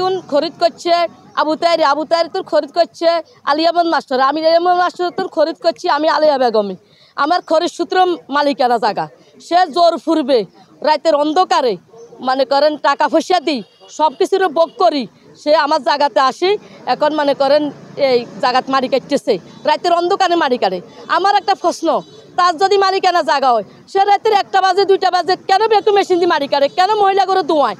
তুন খরিদ করছে আবু তাহের তুন খরিদ করছে আলিয়াবন মাস্টার, আমি আলিয়াবন মাস্টার তুন খরিদ করছি আমি আলিয়া বেগমি। আমার খরিদ সূত্র মালিকানা জায়গা, সে জোর ফুরবে রাতের অন্ধকারে মনে করেন টাকা পয়সা দিই সব কিছুর ভোগ করি, সে আমার জায়গাতে আসি এখন মনে করেন এই জায়গাত মারি কাটতেছে, রাতের অন্ধকারে মারি কাটে। আমার একটা প্রশ্ন, তার যদি মালিকানা জায়গা হয় সে রাতের 1টা বাজে 2টা বাজে কেন একটু মেশিন দিয়ে মারি কাটে, কেন মহিলা করে ধোঁয়ায়,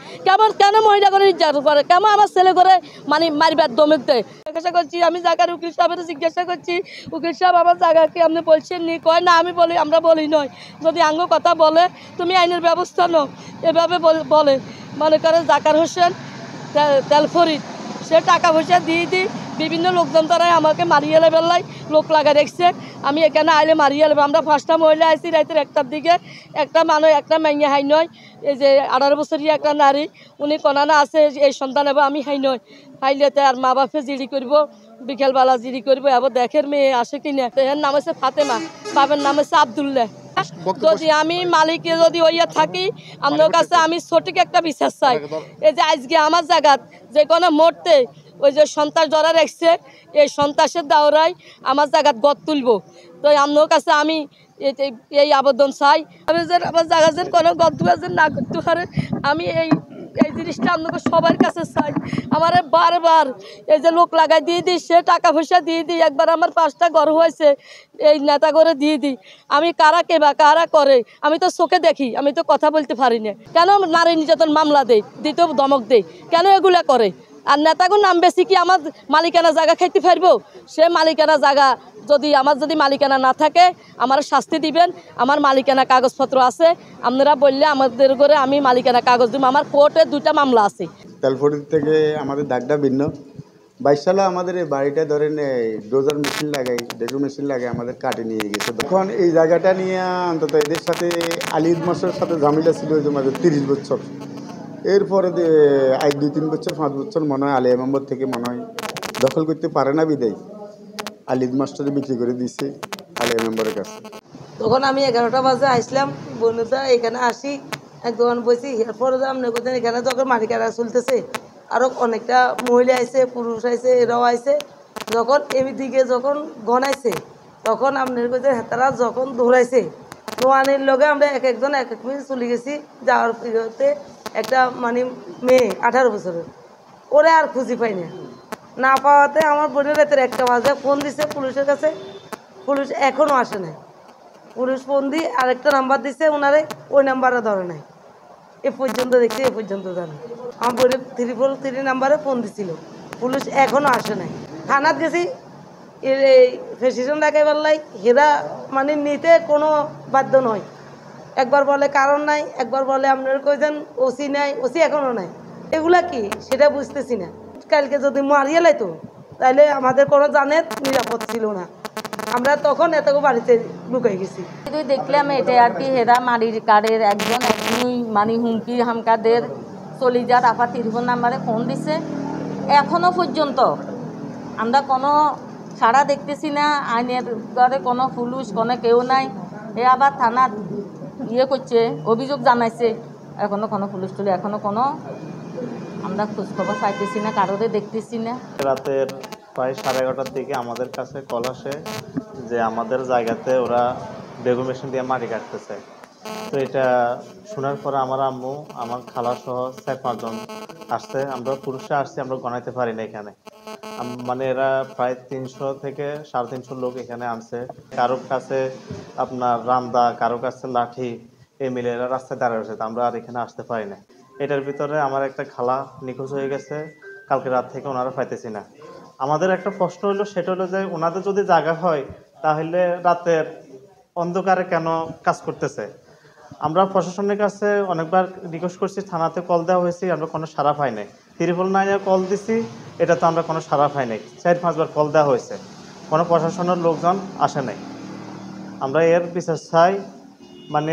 কেন মহিলা করে নির্যাতন করে, কেন আমার ছেলে করে মানে মারিবার দমক দেয়। জিজ্ঞাসা করছি আমি জায়গার উকিল সাহেবের জিজ্ঞাসা করছি, উকিল সাহেব আমার জায়গাকে আপনি বলছেন নি? কয় না আমি বলি আমরা বলি নয়, যদি আঙ্গ কথা বলে তুমি আইনের ব্যবস্থা নাও, এভাবে বলে। মনে করে জাকার হোসেন তেলফরিদ সে টাকা পয়সা দিয়ে দিই বিভিন্ন লোকজন দ্বারাই আমাকে মারিয়ে বেলায় লোক লাগাই রেখছে, আমি এখানে আইলে মারিয়ে নেবো। আমরা 5টা মহিলা আইছি রাতের 1টার দিকে, একটা মানুষ একটা মাইয়া হাই নয়, এই যে 18 বছরই একটা নারী উনি কনানা আছে এই সন্তান এবং আমি হাই নয়, হাইলেতে আর মা বাপে জিডি করব বিকেলবেলা জিডি করবো এবার দেখের মেয়ে আসে কিনা। এর নাম হচ্ছে ফাতেমা, বাবার নাম হচ্ছে আবদুল্লাহ। যদি আমি মালিকে যদি ওইয়া থাকি আপনার কাছে আমি সঠিক একটা বিশ্বাস চাই, এই যে আজকে আমার জায়গাত যে কোনো মুহূর্তে ওই যে সন্ত্রাস ধরা রাখছে এই সন্ত্রাসের দাওরায় আমার জায়গাত গদ তুলব, তো আপনার কাছে আমি এই আবেদন চাই আমি যে আমার জায়গা যেন কোনো গদ যেন না করতে পারে, আমি এই জিনিসটা আপনাকে সবার কাছে চাই। আমার বারবার এই যে লোক লাগাই দিয়ে দিই, সে টাকা পয়সা দিয়ে দিই, একবার আমার 5টা ঘর হয়েছে এই নেতা করে দিয়ে দিই, আমি কারা কে বা কারা করে আমি তো চোখে দেখি, আমি তো কথা বলতে পারি না। কেন নারী নির্যাতন মামলা দেয়, দ্বিতীয় ধমক দেয়, কেন এগুলা করে? আর নেতাগুর নাম বেশি কি আমার মালিকানা জায়গা খাইতে পারবো? সে মালিকানা জায়গা যদি আমার যদি মালিকানা না থাকে আমার শাস্তি দিবেন, আমার মালিকানা কাগজপত্র আছে, আপনারা বললে আমাদের করে আমি মালিকানা কাগজ দিব, আমার কোর্টে 2টা মামলা আছে। তেলফড়ি থেকে আমাদের দাগটা ভিন্ন 22 সালে আমাদের এই বাড়িটা ধরেন ডোজার মেশিন লাগাই ডেকো মেশিন লাগাই আমাদের কাটে নিয়ে গেছে। তখন এই জায়গাটা নিয়ে অন্তত এদের সাথে আলিদ মাসের সাথে ঝামেলা ছিল যে আমাদের 30 বছর, এরপরে আজ 2-3 বছর 5 বছর মনে হয় আলিয়া মেম্বার থেকে মনে হয় দখল করতে পারে না বিদায় আলিদ মাস্টারে বিক্রি করে দিচ্ছে আলিয়া মেম্বারের কাছে। তখন আমি 11টা বাজে আসলাম বন্ধুটা এখানে আসি এক দোকান বসি, এরপরে আপনি কোথায় এখানে যখন মালিকানা চলতেছে আরও অনেকটা মহিলা আইছে পুরুষ আইছে এরাও আইছে, যখন এদিকে যখন গনাইছে তখন আপনার কোথায় হেতারা যখন দৌড়াইছে দোয়ানের লগে আমরা একজন এক মিনিট চলে গেছি, যাওয়ার পিরিয়ডে একটা মানে মেয়ে 18 বছরের ওরা আর খুঁজি পাই না পাওয়াতে আমার বোনের রাতের 1টা বাজে ফোন দিছে পুলিশের কাছে, পুলিশ এখনও আসে নাই। পুলিশ ফোন দিয়ে আরেকটা নাম্বার দিছে ওনারে, ওই নাম্বারে ধরে নাই, এ পর্যন্ত দেখছি এ পর্যন্ত জানে। আমার বোনের 343 নাম্বারে ফোন দিছিল, পুলিশ এখনও আসে নাই। থানাত গেছি এই ফেসিশন দেখাই পারলাই হেরা মানে নিতে কোনো বাধ্য নয়, একবার বলে কারণ নাই, একবার বলে আপনার কইছেন ওসি নাই, ওসি এখনও নাই, এগুলা কি সেটা বুঝতেছি না। কালকে যদি মারিয়ে লাইতো তাহলে আমাদের কোনো জানের নিরাপদ ছিল না, আমরা তখন এত বাড়িতে লুকাই গেছি। তুই দেখলাম এটা আর কি হেরা মারির কার্ডের একজন এখনই মানে হুমকি হামকাদের চলে যার আফা 30 নাম্বারে ফোন দিছে, এখনও পর্যন্ত আমরা কোনো সাড়া দেখতেছি না, আইনের ঘরে কোনো পুলিশ কোনো কেউ নাই। এ আবার থানা করছে অভিযোগ জানাইছে, এখনও কোনো পুলিশ টুলি এখনও কোনো আমরা খোঁজখবর পাইতেছি না, কারোরে দেখতেছি না। রাতের প্রায় 11:30টার দিকে আমাদের কাছে কল আসে যে আমাদের জায়গাতে ওরা বেগু মেশিন দিয়ে মাটি কাটতেছে। তো এটা শোনার পরে আমার আম্মু আমার খালা সহ 4-5 জন আসছে, আমরা পুরুষরা আসছি, আমরা গণাইতে পারি না এখানে, মানে এরা প্রায় 300 থেকে 350 লোক এখানে আনছে, কারোর কাছে আপনার রান্দা, কারোর কাছে লাঠি, এই মিলে এরা রাস্তায় দাঁড়িয়ে রয়েছে, আমরা আর এখানে আসতে পারি না। এটার ভিতরে আমার একটা খালা নিখোঁজ হয়ে গেছে, কালকে রাত থেকে ওনারা পাইতেছি না। আমাদের একটা প্রশ্ন হলো, সেটা হলো যে ওনাদের যদি জায়গা হয় তাহলে রাতের অন্ধকারে কেন কাজ করতেছে। আমরা প্রশাসনের কাছে অনেকবার রিকোয়েস্ট করছি, থানাতে কল দেওয়া হয়েছে, আমরা কোনো সাড়া পাই নাই। 999 কল দিছি, এটা তো আমরা কোনো সাড়া পাই নাই। 4-5 বার কল দেওয়া হয়েছে, কোনো প্রশাসনের লোকজন আসে নাই। আমরা এর বিচার চাই, মানে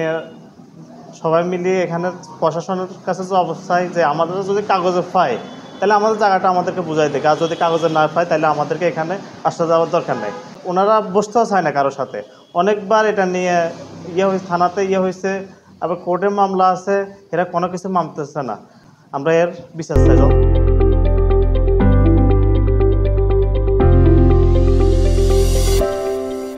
সবাই মিলিয়ে এখানে প্রশাসনের কাছে যে অবস্থায় যে আমাদের যদি কাগজে পায় তাহলে আমাদের জায়গাটা আমাদেরকে বুঝাই দেয়, আর যদি কাগজে না পায় তাহলে আমাদেরকে এখানে আসতে যাওয়ার দরকার নেই। ওনারা বসতেও চায় না কারোর সাথে, অনেকবার এটা নিয়ে হয়েছে, থানাতে হয়েছে, আবার কোর্টে মামলা আছে, এরা কোনো কিছু মানতেছে না। আমরা এর বিচার চাই।